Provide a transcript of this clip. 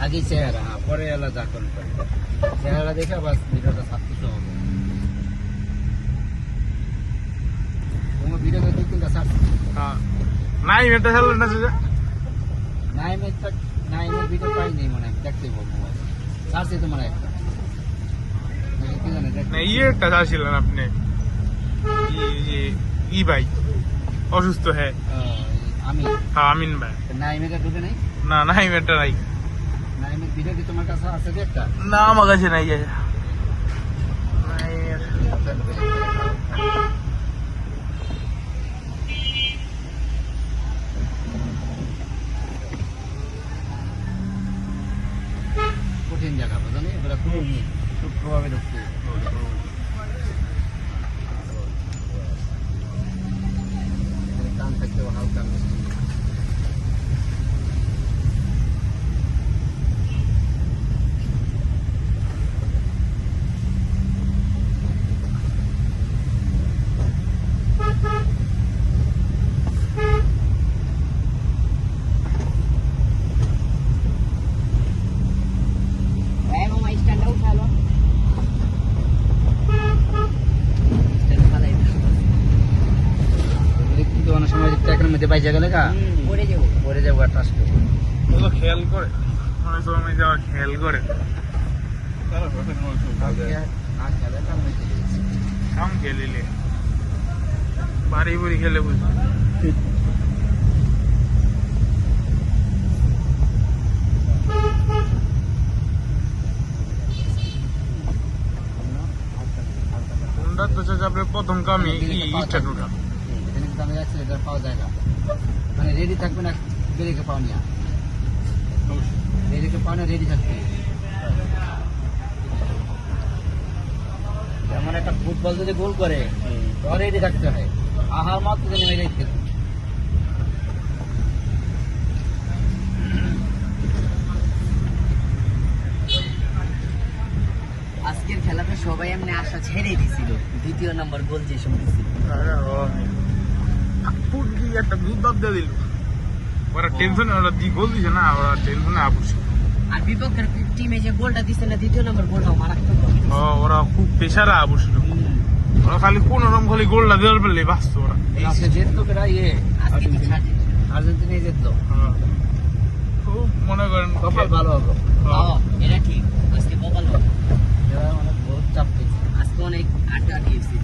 আগে চেহারা, হ্যাঁ, পরে এলা যা করে চেহারা দেখে বাস ভিডিওটা ছাড়তে হবে। তোমার ভিডিওতে 2-3টা ছাড়ছি। হ্যাঁ নাই এটা হলো না যে নাইমের ভিডিও পাইনি মনে হয়, দেখতে বলবো ছাড়ছি তোমার একটা কি জানে না ইয়েটা চাচ্ছিলেন আপনি ই ভাই অসুস্থ হ্যাঁ আমি হ্যাঁ আমিন ভাই নাইমের ঢুকে নাই। না নাই এটা নাই নাইমের ভিডিও কি তোমার কাছে আছে একটা? না আমার কাছে নাই কঠিন জায়গা বুঝলি, এগুলো খুব সূক্ষ্মভাবে ঢুকতে কান থাকতেও হালকা মিষ্টি। অনেক সময় ট্র্যাকের মধ্যে বাইজা গেলে পরে যাবো আর টাচ করবো। খেয়াল করে অনেক সময় যাওয়া খেয়াল করে কাম খেলিলে বাড়ি বুড়ি খেলে বুঝলি কোনটা তো চাপে প্রথম কামে ইটা ঢুকা পাওয়া যায় না, মানে রেডি থাকবে না, ব্রেকে পাও নিয়া রেডিকে পাও না, রেডি থাকবে। যেমন একটা ফুটবল যদি গোল করে রেডি থাকতে হয়, আহার মাত্র নেমে যাইতে। আজকের খেলাতে সবাই এমনি আশা ছেড়ে দিছিল, দ্বিতীয় নাম্বার গোল যে সময় দিছিল একটা দুধ দাব দিয়ে দিল ওরা টেনশনে, ওরা দি গোল দিছে না, ওরা টেনশনে আপুছে। আর বিপক্ষের টিমে যে গোলটা দিছে না, দ্বিতীয় নাম্বার গোলটাও মারাত্মক। ওরা খুব প্রেশারে আপুছিল, ওরা খালি কোন রকম খালি গোলটা দেওয়ার পেলে বাঁচতো ওরা। আজকে জিতলো কেরা? আর্জেন্টিনাই জিতলো। খুব মনে করেন কপাল ভালো হলো, এটা ঠিক, আজকে কপাল ভালো। এরা অনেক বহুত চাপ পেয়েছে। আজকে অনেক আড্ডা দিয়েছি।